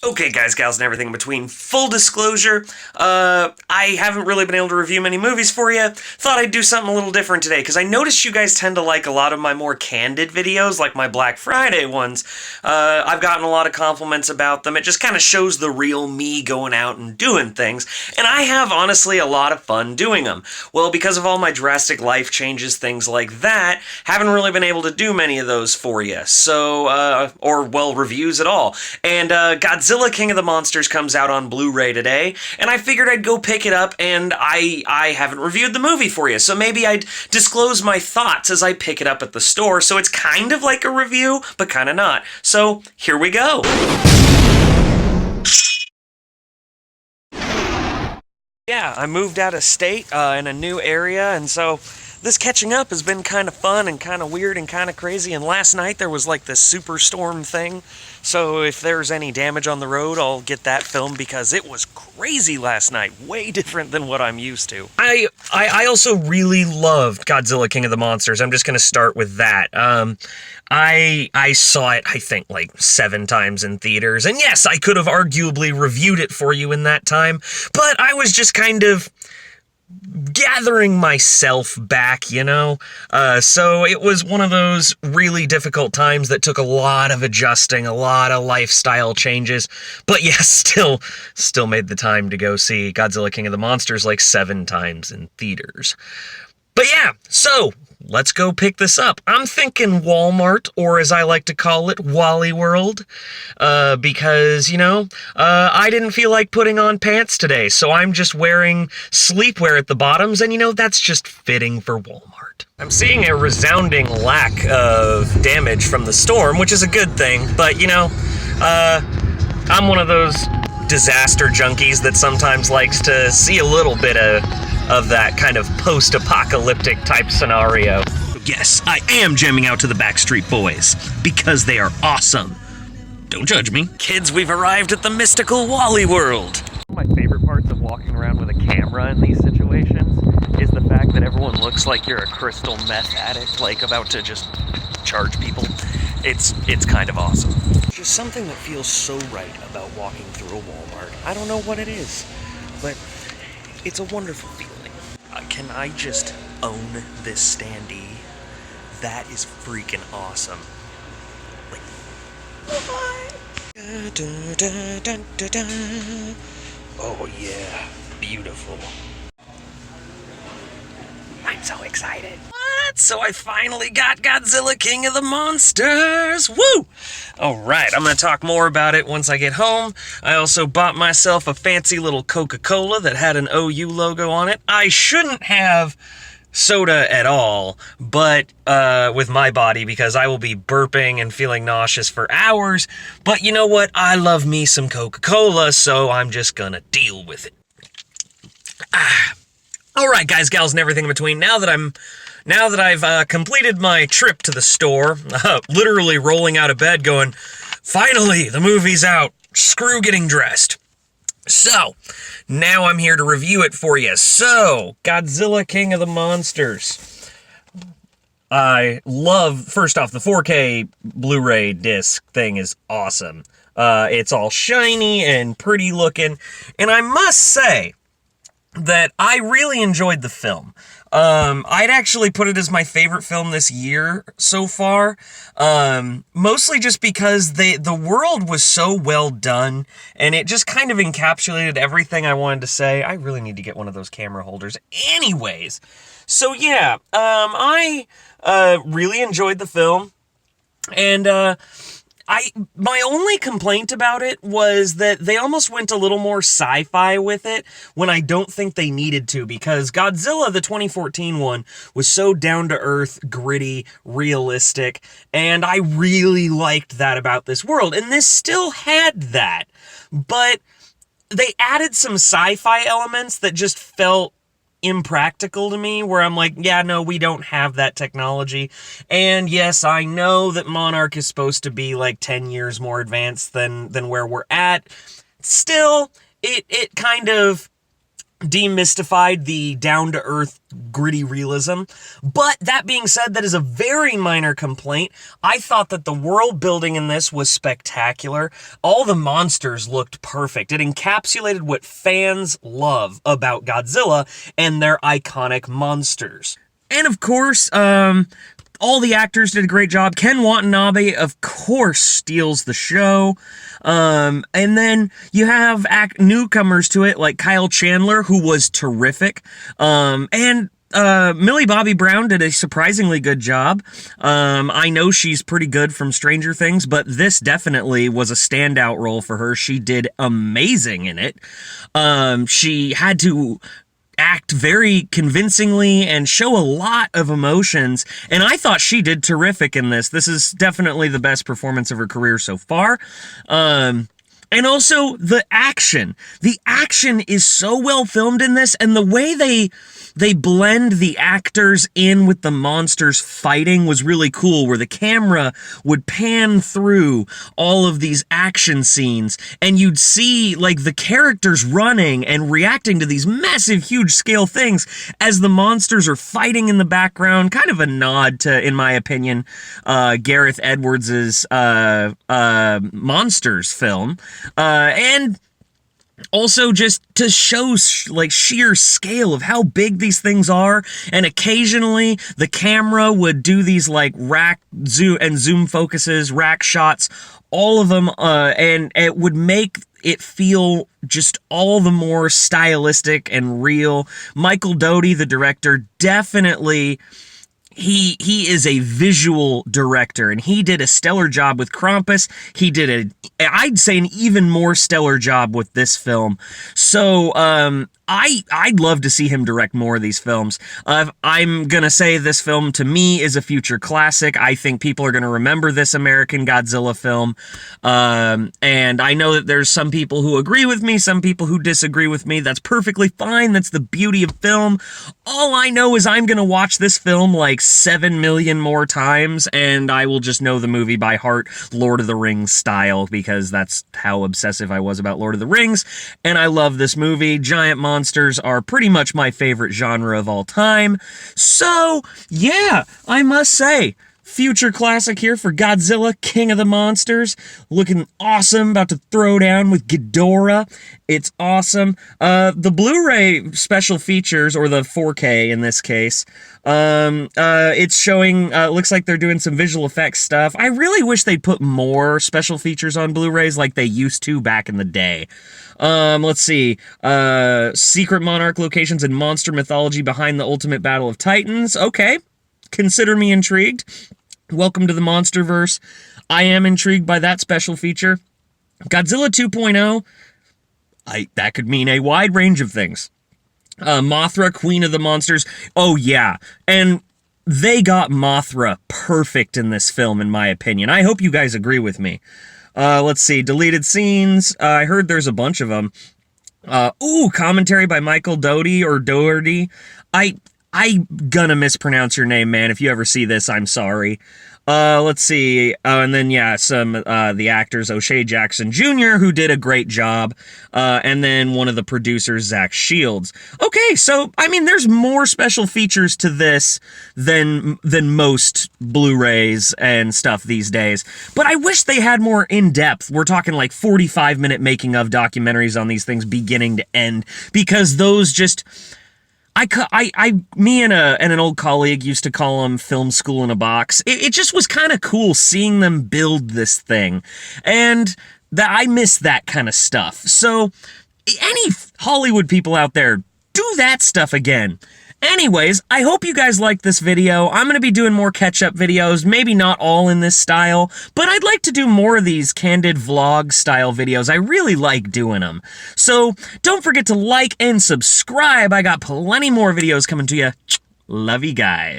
Okay, guys, gals, and everything in between. Full disclosure, I haven't really been able to review many movies for you. Thought I'd do something a little different today, because I noticed you guys tend to like a lot of my more candid videos, like my Black Friday ones. I've gotten a lot of compliments about them. It just kind of shows the real me going out and doing things, and I have, honestly, a lot of fun doing them. Well, because of all my drastic life changes, things like that, haven't really been able to do many of those for you, so, reviews at all. And, Godzilla King of the Monsters comes out on Blu-ray today, and I figured I'd go pick it up, and I haven't reviewed the movie for you, so maybe I'd disclose my thoughts as I pick it up at the store, so it's kind of like a review, but kind of not. So, here we go. Yeah, I moved out of state in a new area, and so this catching up has been kind of fun and kind of weird and kind of crazy, and last night there was like this superstorm thing, so if there's any damage on the road, I'll get that filmed because it was crazy last night, way different than what I'm used to. I also really loved Godzilla King of the Monsters. I'm just going to start with that. I saw it, I think, like 7 times in theaters, and yes, I could have arguably reviewed it for you in that time, but I was just kind of gathering myself back, you know? So it was one of those really difficult times that took a lot of adjusting, a lot of lifestyle changes, but yeah, still made the time to go see Godzilla King of the Monsters like 7 times in theaters. But yeah, so let's go pick this up. I'm thinking Walmart, or as I like to call it, Wally World, because, you know, I didn't feel like putting on pants today, so I'm just wearing sleepwear at the bottoms, and, you know, that's just fitting for Walmart. I'm seeing a resounding lack of damage from the storm, which is a good thing, but, you know, I'm one of those disaster junkies that sometimes likes to see a little bit of that kind of post-apocalyptic type scenario. Yes, I am jamming out to the Backstreet Boys, because they are awesome. Don't judge me. Kids, we've arrived at the mystical Wally World. One of my favorite parts of walking around with a camera in these situations is the fact that everyone looks like you're a crystal meth addict, like about to just charge people. It's kind of awesome. Just something that feels so right about walking through a Walmart. I don't know what it is, but it's a wonderful feeling. Can I just own this standee? That is freaking awesome. Like, oh yeah, beautiful. I'm so excited. What? So I finally got Godzilla King of the Monsters! Woo! Alright, I'm gonna talk more about it once I get home. I also bought myself a fancy little Coca-Cola that had an OU logo on it. I shouldn't have soda at all, but with my body, because I will be burping and feeling nauseous for hours. But you know what? I love me some Coca-Cola, so I'm just gonna deal with it. Alright, guys, gals, and everything in between, now that I've completed my trip to the store, literally rolling out of bed going, finally, the movie's out, screw getting dressed. So, now I'm here to review it for you. So, Godzilla King of the Monsters. I love, first off, the 4K Blu-ray disc thing is awesome. It's all shiny and pretty looking, and I must say that I really enjoyed the film. I'd actually put it as my favorite film this year so far, mostly just because the world was so well done, and it just kind of encapsulated everything I wanted to say. I really need to get one of those camera holders. Anyways, so yeah, I really enjoyed the film, and my only complaint about it was that they almost went a little more sci-fi with it when I don't think they needed to, because Godzilla, the 2014 one, was so down-to-earth, gritty, realistic, and I really liked that about this world, and this still had that, but they added some sci-fi elements that just felt impractical to me, where I'm like, yeah, no, we don't have that technology. And yes, I know that Monarch is supposed to be like 10 years more advanced than where we're at. Still, it kind of demystified the down-to-earth gritty realism. But that being said, that is a very minor complaint. I thought that the world building in this was spectacular. All the monsters looked perfect. It encapsulated what fans love about Godzilla and their iconic monsters. And of course, all the actors did a great job. Ken Watanabe, of course, steals the show. And then you have newcomers to it, like Kyle Chandler, who was terrific. And Millie Bobby Brown did a surprisingly good job. I know she's pretty good from Stranger Things, but this definitely was a standout role for her. She did amazing in it. She had to act very convincingly and show a lot of emotions, and I thought she did terrific in this. This is definitely the best performance of her career so far. And also the action. The action is so well filmed in this, and the way they blend the actors in with the monsters fighting was really cool, where the camera would pan through all of these action scenes, and you'd see, like, the characters running and reacting to these massive, huge scale things as the monsters are fighting in the background. Kind of a nod to, in my opinion, Gareth Edwards' Monsters film. And also just to show like sheer scale of how big these things are, and occasionally the camera would do these like zoom focuses, rack shots, all of them, and it would make it feel just all the more stylistic and real. Michael Doty, the director, definitely he is a visual director, and he did a stellar job with Krampus. He did I'd say an even more stellar job with this film. So, I'd love to see him direct more of these films. I'm gonna say this film, to me, is a future classic. I think people are gonna remember this American Godzilla film. And I know that there's some people who agree with me, some people who disagree with me. That's perfectly fine. That's the beauty of film. All I know is I'm gonna watch this film like 7 million more times, and I will just know the movie by heart, Lord of the Rings style, because that's how obsessive I was about Lord of the Rings, and I love this movie. Giant monsters are pretty much my favorite genre of all time. So, yeah, I must say, future classic here for Godzilla, King of the Monsters. Looking awesome, about to throw down with Ghidorah. It's awesome. The Blu-ray special features, or the 4K in this case, it's showing, looks like they're doing some visual effects stuff. I really wish they'd put more special features on Blu-rays like they used to back in the day. Let's see. Secret Monarch locations and monster mythology behind the ultimate battle of Titans. Okay. Consider me intrigued. Welcome to the Monsterverse. I am intrigued by that special feature. Godzilla 2.0, that could mean a wide range of things. Mothra, Queen of the Monsters. Oh, yeah. And they got Mothra perfect in this film, in my opinion. I hope you guys agree with me. Let's see. Deleted scenes. I heard there's a bunch of them. Commentary by Michael Doty, or Doherty. I'm gonna mispronounce your name, man. If you ever see this, I'm sorry. Let's see. And then, yeah, some, the actors, O'Shea Jackson Jr., who did a great job. And then one of the producers, Zach Shields. Okay, so, I mean, there's more special features to this than most Blu-rays and stuff these days. But I wish they had more in-depth. We're talking like 45-minute making-of documentaries on these things beginning to end. Because those just... me and an old colleague used to call them film school in a box. It just was kind of cool seeing them build this thing. And I miss that kind of stuff. So, any Hollywood people out there, do that stuff again. Anyways, I hope you guys liked this video. I'm going to be doing more catch-up videos, maybe not all in this style, but I'd like to do more of these candid vlog-style videos. I really like doing them. So, don't forget to like and subscribe. I got plenty more videos coming to you. Love you guys.